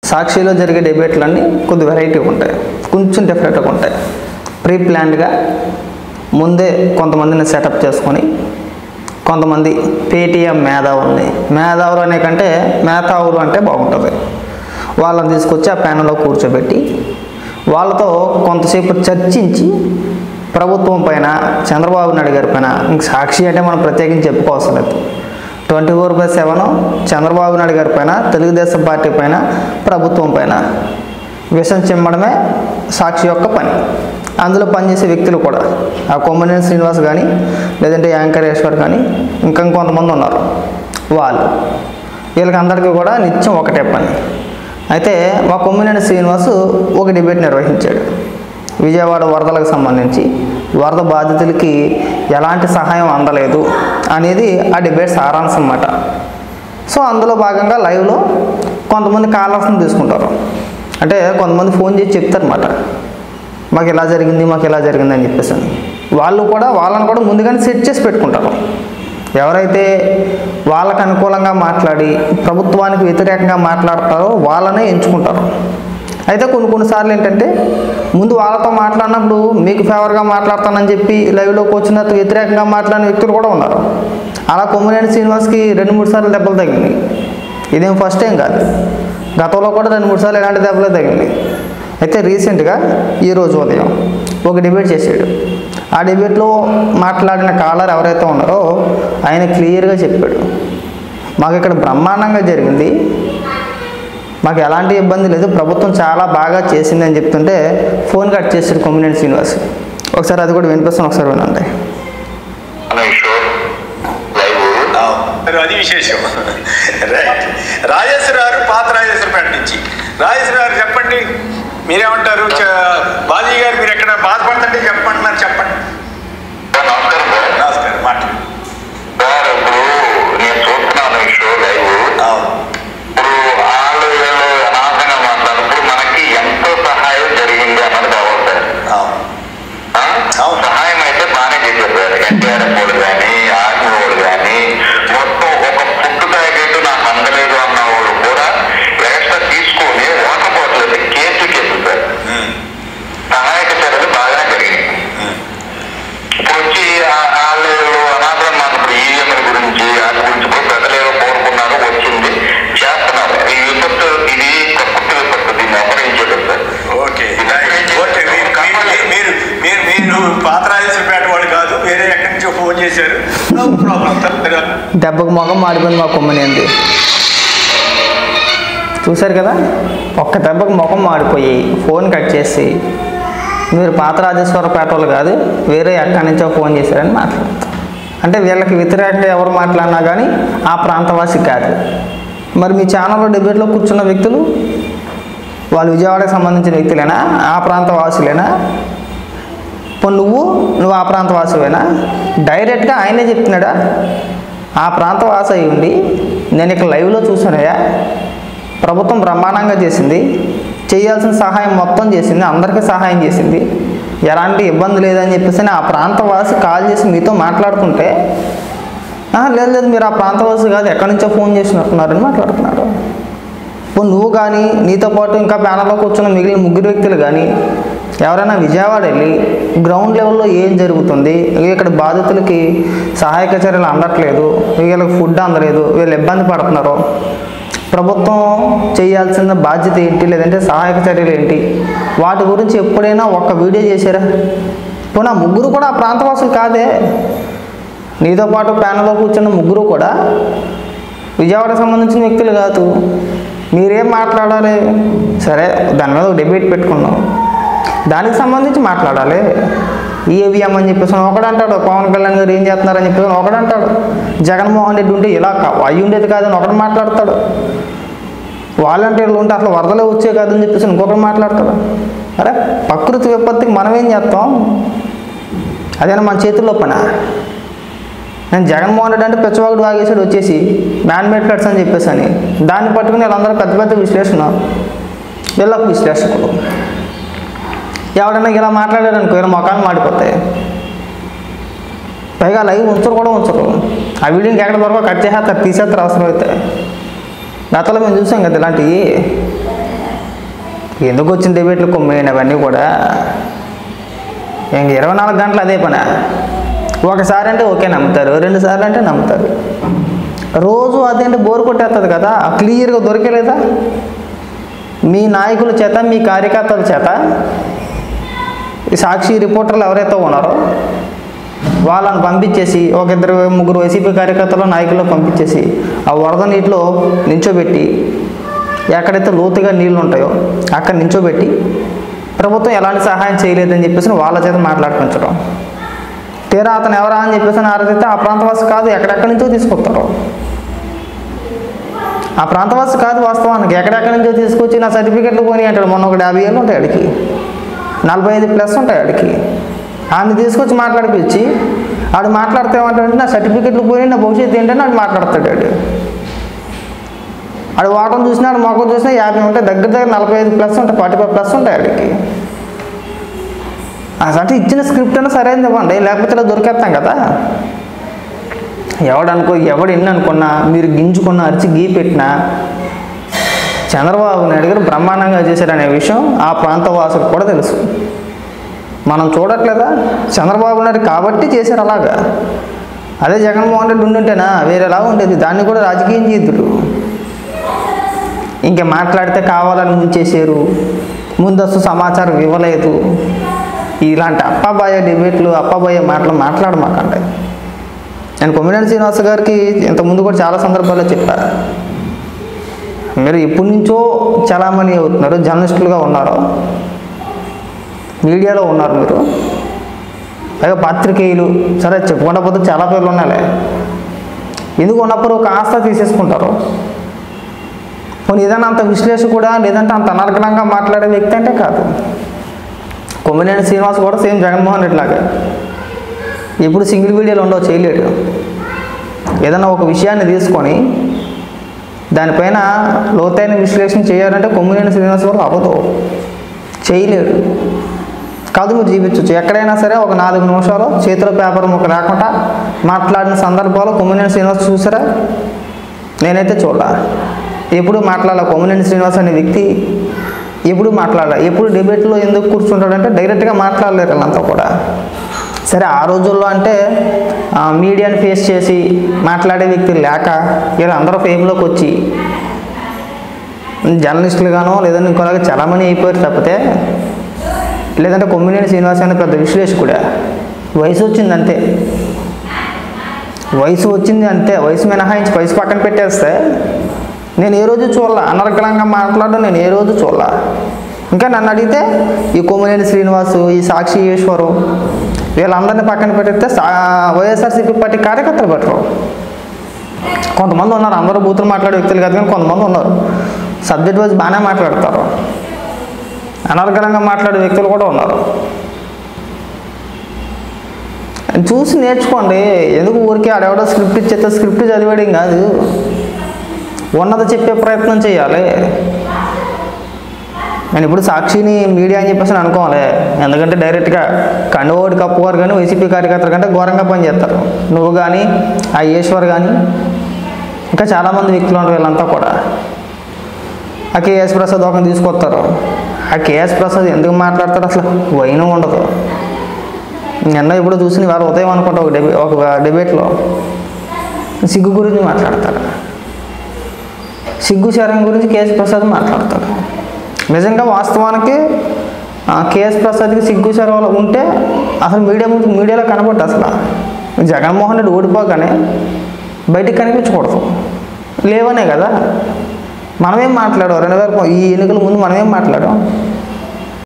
సాక్షిలో జరిగే డిబేట్లన్నీ కొద్ది వెరైటీగా ఉంటాయి, కొంచెం డిఫరెంట్గా ఉంటాయి. ప్రీ ప్లాన్డ్గా ముందే కొంతమందిని సెటప్ చేసుకొని, కొంతమంది పేటీఎం మేధావులు అనే కంటే మేధావులు అంటే బాగుంటుంది, వాళ్ళని తీసుకొచ్చి ఆ ప్యానెల్లో కూర్చోబెట్టి వాళ్ళతో కొంతసేపు చర్చించి ప్రభుత్వం పైన, చంద్రబాబు నాయుడు గారి పైన, ఇంక సాక్షి అంటే మనం ప్రత్యేకించి చెప్పుకోవాల్సిన లేదు, 24/7 చంద్రబాబు నాయుడు గారి పైన, తెలుగుదేశం పార్టీ పైన, ప్రభుత్వం పైన విషం చిమ్మడమే సాక్షి యొక్క పని. అందులో పనిచేసే వ్యక్తులు కూడా ఆ కొమ్మినేని శ్రీనివాస్ కానీ, లేదంటే యాంకరేశ్వర్ కానీ, ఇంకా కొంతమంది ఉన్నారు, వీళ్ళకి అందరికీ కూడా నిత్యం ఒకటే పని. అయితే మా కొమ్మినేని శ్రీనివాస్ ఒక డిబేట్ నిర్వహించాడు. విజయవాడ వరదలకు సంబంధించి వరద బాధితులకి ఎలాంటి సహాయం అందలేదు అనేది ఆ డిబేట్ సారాంశం అన్నమాట. సో అందులో భాగంగా లైవ్లో కొంతమంది కాలర్స్ని తీసుకుంటారు. అంటే కొంతమంది ఫోన్ చేసి చెప్తారన్నమాట, మాకు ఇలా జరిగింది అని చెప్పేసి. వాళ్ళని కూడా ముందుగానే సెట్ చేసి పెట్టుకుంటారు. ఎవరైతే వాళ్ళకు అనుకూలంగా మాట్లాడి ప్రభుత్వానికి వ్యతిరేకంగా మాట్లాడతారో వాళ్ళనే ఎంచుకుంటారు. అయితే కొన్నిసార్లు ఏంటంటే ముందు వాళ్ళతో మాట్లాడినప్పుడు మీకు ఫేవర్గా మాట్లాడతానని చెప్పి లైవ్లోకి వచ్చిన వ్యతిరేకంగా మాట్లాడిన వ్యక్తులు కూడా ఉన్నారు. అలా కొమ్మినేని శ్రీనివాస్కి 2-3 సార్లు దెబ్బలు తగిలింది. ఇదేం ఫస్ట్ టైం కాదు, గతంలో కూడా 2-3 సార్లు ఎలాంటి దెబ్బలు తగిలింది. అయితే రీసెంట్గా ఈరోజు ఉదయం ఒక డిబేట్ చేశాడు. ఆ డిబేట్లో మాట్లాడిన కాలర్ ఎవరైతే ఉన్నారో ఆయన క్లియర్గా చెప్పాడు, మాకు ఇక్కడ బ్రహ్మాండంగా జరిగింది, మాకు ఎలాంటి ఇబ్బంది లేదు, ప్రభుత్వం చాలా బాగా చేసింది అని చెప్తుంటే ఫోన్ కట్ చేశాడు కొమ్మినేని శ్రీనివాస్. ఒకసారి అది కూడా వినిపిస్తాను, ఒకసారి వినండి. అది విశేషం. రైట్. రాజేశ్వర గారు పాత రాజేశ్వరపేట నుంచి. రాజేశ్వర గారు చెప్పండి, మీరేమంటారు? బాజీ గారు మీరు ఎక్కడ బాధపడుతుంటే చెప్పంటున్నారు, చెప్పండి. నమస్కారం. మాట్లాడు. సహాయం అయితే బాగానే చేశారు సార్. ఎన్టీఆర్ వాళ్ళు కానీ, ఆర్మీ వాళ్ళు కానీ, మొత్తం ఒక ఫుడ్ ప్యాకెట్ నాకు అందలేదు అన్న వాళ్ళు కూడా ఎక్స్ట్రా తీసుకొని వాటర్ బాటిల్ అయితే కేసులు సార్. సహాయక చర్యలు బాగానే జరిగింది. ఇప్పుడు వచ్చి వాళ్ళు అనాథం ఇప్పుడు ఈఎంఐ గురించి వాటి గురించి కూడా ప్రజలు కోరుకున్నారు, వచ్చింది, చేస్తున్నారు. ఈ విపత్తు ఇది ప్రకృతి విపత్తు, దీన్ని అపహరించేది సార్. ఓకే. మీరు పాత రాజేశ్వరపేట వాళ్ళు కాదు, వేరే ఎక్కడి నుంచో ఫోన్ చేశారు. No problem. దెబ్బకు మొగం మాడిపోయింది మా కొమ్మినేనిది. చూశారు కదా, ఒక్క దెబ్బకు ముఖం మాడిపోయి ఫోన్ కట్ చేసి మీరు పాత రాజేశ్వరపేట వాళ్ళు కాదు, వేరే ఎక్కడి నుంచో ఫోన్ చేశారని మాట్లాడతారు. అంటే వీళ్ళకి వ్యతిరేకంగా ఎవరు మాట్లాడినా కానీ ఆ ప్రాంతవాసి కాదు. మరి మీ ఛానల్లో డిబేట్లో కూర్చున్న వ్యక్తులు వాళ్ళు విజయవాడకు సంబంధించిన వ్యక్తులేనా, ఆ ప్రాంత వాసులేనా? నువ్వు ఆ ప్రాంత వాసువేనా? డైరెక్ట్గా ఆయనే చెప్తున్నాడా? ఆ ప్రాంత వాసు అయి ఉండి నేను ఇక్కడ లైవ్లో చూసానయ్యా, ప్రభుత్వం బ్రహ్మాండంగా చేసింది, చేయాల్సిన సహాయం మొత్తం చేసింది, అందరికీ సహాయం చేసింది, ఎలాంటి ఇబ్బంది లేదని చెప్పేసి ఆ ప్రాంతవాసి కాల్ చేసి మీతో మాట్లాడుతుంటే లేదు మీరు ఆ ప్రాంతవాసి కాదు, ఎక్కడి నుంచో ఫోన్ చేసినట్టున్నారని మాట్లాడుతున్నారు. నువ్వు కానీ నీతో పాటు ఇంకా ప్యానల్లో కూర్చున్న మిగిలిన 3 వ్యక్తులు కానీ ఎవరైనా విజయవాడ వెళ్ళి గ్రౌండ్ లెవెల్లో ఏం జరుగుతుంది, ఇక్కడ బాధితులకి సహాయక చర్యలు అందట్లేదు, వీళ్ళకి ఫుడ్ అందలేదు, వీళ్ళు ఇబ్బంది పడుతున్నారు, ప్రభుత్వం చేయాల్సిన బాధ్యత ఏంటి, లేదంటే సహాయక చర్యలు ఏంటి, వాటి గురించి ఎప్పుడైనా ఒక్క వీడియో చేశారా? పోనీ 3 కూడా ఆ ప్రాంతవాసులు కాదే. నీతో పాటు ప్యానల్లో కూర్చున్న 3 కూడా విజయవాడకు సంబంధించిన వ్యక్తులు కాదు. మీరేం మాట్లాడాలి? సరే, దాని మీద ఒక డిబేట్ పెట్టుకున్నాం, దానికి సంబంధించి మాట్లాడాలి. ఈవీఎం అని చెప్పేసి ఒకడంటాడు, పవన్ కళ్యాణ్ గారు ఏం చేస్తున్నారని చెప్పేసి ఒకడంటాడు, జగన్మోహన్ రెడ్డి ఉంటే ఇలా అయ్యి ఉండేది కాదని ఒకటి మాట్లాడతాడు, వాలంటీర్లు ఉంటే అసలు వరదలే వచ్చే కాదని చెప్పేసి ఇంకొకటి మాట్లాడతాడు. అరే, ప్రకృతి విపత్తికి మనం ఏం చేస్తాం? అదేనా మన చేతుల్లో పనా? నేను జగన్మోహన్ రెడ్డి అంటే పెచ్చవాగుడు వాగేసాడు వచ్చేసి మ్యాన్మేడ్ ఫ్లడ్స్ అని చెప్పేసి అని, దాన్ని పట్టుకుని వీళ్ళందరూ పెద్ద పెద్ద విశ్లేషణ, వీళ్ళకు విశ్లేషకులు. ఎవడన్నా ఇలా మాట్లాడారు అనుకో, ఇలా మొఖాలు మాడిపోతాయి. పైగా లైవ్ ఉంచరు. ఆ వీడియోకి ఎక్కడ దొరక కట్ చేసేస్తారు, తీసేస్తారు అవసరం అయితే. గతంలో మేము చూసాం కదా ఇలాంటివి. ఎందుకు వచ్చిన డిబేట్లు కొమ్మేయండి అవన్నీ కూడా. ఇంక 24 గంటలు అదే పని. ఒకసారి అంటే ఓకే నమ్ముతారు, 2 సార్లు అంటే నమ్ముతారు. రోజు అదేంటి బోర్ కొట్టేస్తుంది కదా. క్లియర్గా దొరికేలేదా మీ నాయకుల చేత, మీ కార్యకర్తల చేత? ఈ సాక్షి రిపోర్టర్లు ఎవరైతే ఉన్నారో వాళ్ళని పంపించేసి, ఒక 2-3 వైసీపీ కార్యకర్తలు నాయకులు పంపించేసి ఆ వరద నీటిలో నించోబెట్టి, ఎక్కడైతే లోతుగా నీళ్ళు ఉంటాయో అక్కడ నించోబెట్టి ప్రభుత్వం ఎలాంటి సహాయం చేయలేదని చెప్పేసి వాళ్ళ చేత మాట్లాడుకుంటడం. తీరా అతను ఎవరా అని చెప్పేసి ఆరాధిస్తే ఆ ప్రాంతవాసి కాదు, ఎక్కడెక్కడి నుంచో తీసుకొస్తారు. ఆ ప్రాంతవాసి కాదు వాస్తవానికి, ఎక్కడెక్కడి నుంచో తీసుకొచ్చి నా సర్టిఫికెట్లు పోనీ అంటాడు. మొన్న ఒకటి 50 ఏళ్ళు ఉంటాయి ఆడికి, 45+ ఉంటాయి ఆడికి. ఆడిని తీసుకొచ్చి మాట్లాడిపించి ఆడు మాట్లాడితే ఏమంటాడంటే నా సర్టిఫికెట్లు పోయి నా భవిష్యత్తు ఏంటని ఆడు మాట్లాడతాడు. ఆడు వాటం చూసినా, ఆడు మొక్కలు చూసినా 50 ఉంటాయి, దగ్గర 45+ ఉంటాయి, 45+ ఉంటాయి ఆడికి. అంటే ఇచ్చిన స్క్రిప్ట్ అయినా సరైనది ఇవ్వండి, లేకపోతే ఇలా దొరికేస్తాం కదా. ఎవడు ఎన్ని అనుకున్నా, మీరు గింజుకున్న అరిచి గీ పెట్టినా చంద్రబాబు నాయుడు గారు బ్రహ్మాండంగా చేశారనే విషయం ఆ ప్రాంత వాసులకు కూడా తెలుసు. మనం చూడట్లేదా? చంద్రబాబు నాయుడు కాబట్టి చేశారు అలాగా. అదే జగన్మోహన్ రెడ్డి ఉండుంటేనా వేరేలా ఉండేది. దాన్ని కూడా రాజకీయం చేద్దురు. ఇంకా మాట్లాడితే కావాలని ముంచేసారు, ముందస్తు సమాచారం ఇవ్వలేదు, ఇలాంటి అప్పాబాయ డిబేట్లు, అప్పాబాయ మాటలు మాట్లాడమాకండి. నేను కొమ్మినేని శ్రీనివాస్ గారికి ఇంతకుముందు కూడా చాలా సందర్భాల్లో చెప్పాను, మీరు ఎప్పటి నుంచో చలామణి అవుతున్నారు, జర్నలిస్టులుగా ఉన్నారు, మీడియాలో ఉన్నారు మీరు, పైగా పాత్రికేయులు, సరే చెప్పుకుండా పోతే చాలా పేర్లు ఉన్నాలే. ఎందుకు ఉన్నప్పుడు కాస్త తీసేసుకుంటారు. పోనీ ఏదైనా అంత విశ్లేషణ కూడా, లేదంటే అంత అనర్గళంగా మాట్లాడే వ్యక్తి అంటే కాదు. కొమ్మినేని శ్రీనివాస్ కూడా సేమ్ జగన్మోహన్ రెడ్డి లాగా ఎప్పుడు సింగిల్ వీడియోలు ఉండవు, చేయలేడు. ఏదైనా ఒక విషయాన్ని తీసుకొని దానిపైన లోతైన విశ్లేషణ చేయాలంటే కొమ్మినేని శ్రీనివాస్ వరకు అవ్వదు, చేయలేడు. కాదు మీరు చూపించవచ్చు, ఎక్కడైనా సరే ఒక 4 నిమిషాలు చేతిలో పేపర్ ముక్క లేకుండా మాట్లాడిన సందర్భాలు కొమ్మినేని శ్రీనివాస్ చూసారా? నేనైతే చూడాలి. ఎప్పుడు మాట్లాడాల కొమ్మినేని శ్రీనివాస్ అనే వ్యక్తి, ఎప్పుడు మాట్లాడాలి. ఎప్పుడు డిబేట్లో ఎందుకు కూర్చుంటాడంటే డైరెక్ట్గా మాట్లాడలేరు వాళ్ళంతా కూడా. సరే ఆ రోజుల్లో అంటే మీడియాని ఫేస్ చేసి మాట్లాడే వ్యక్తి లేక ఇలా అందరూ ఫేమ్లోకి వచ్చి జర్నలిస్టులుగానో లేదంటే ఇంకోలాగా చాలామంది అయిపోయారు తప్పితే, లేదంటే కొమ్మినేని శ్రీనివాస్ అనే పెద్ద విశ్లేషకుడే. వయసు వచ్చింది అంతే, వయసు వచ్చింది అంతే. వయసు మినహాయించి వయసు పక్కన పెట్టేస్తే నేను ఏ రోజు చూడాల, అనర్గళంగా మాట్లాడడం నేను ఏ రోజు చూడాల. ఇంకా నన్ను అడిగితే ఈ కొమ్మినేని శ్రీనివాసు, ఈ సాక్షి ఈశ్వరు వీళ్ళందరినీ పక్కన పెట్టేస్తే వైఎస్ఆర్సీపీ పార్టీ కార్యకర్తలు పెట్టరు. కొంతమంది ఉన్నారు, అందరూ బూతులు మాట్లాడే వ్యక్తులు కాదు, కానీ కొంతమంది ఉన్నారు సబ్జెక్ట్ వైజ్ బాగానే మాట్లాడతారు, అనర్గళంగా మాట్లాడే వ్యక్తులు కూడా ఉన్నారు. చూసి నేర్చుకోండి. ఎందుకు ఊరికే ఆడెవడో స్క్రిప్ట్ ఇచ్చేస్తే స్క్రిప్ట్ చదివేయడం కాదు, ఉన్నది చెప్పే ప్రయత్నం చేయాలి. నేను ఇప్పుడు సాక్షిని మీడియా అని చెప్పేసి అనుకోవాలి, ఎందుకంటే డైరెక్ట్గా కండువాడు కప్పువారు కానీ వైసీపీ కార్యకర్తల కంటే ఘోరంగా పనిచేస్తారు. నువ్వు కానీ ఆ ఈశ్వర్ కానీ ఇంకా చాలామంది వ్యక్తులు ఉంటారు. వీళ్ళంతా కూడా ఆ కేఎస్ ప్రసాద్ ఒకరిని తీసుకొస్తారు. ఆ కేఎస్ ప్రసాద్ ఎందుకు మాట్లాడతాడు? అసలు వైను ఉండదు. నిన్న ఇప్పుడు చూసిన వాళ్ళ ఉదయం అనుకుంటా ఒక డిబేట్లో సిగ్గు గురించి మాట్లాడతారు, సిగ్గు శరం గురించి కేఎస్ ప్రసాద్ మాట్లాడతాడు. నిజంగా వాస్తవానికి కేఎస్ ప్రసాద్కి సిగ్గు శరం ఉంటే అసలు మీడియాలో కనబడదు. అసలు జగన్మోహన్ రెడ్డి ఓడిపోగానే బయటికి కనిపించకూడదు, లేవనే కదా మనమేం మాట్లాడాం. 2000 ఈ ఎన్నికల ముందు మనమేం మాట్లాడాం?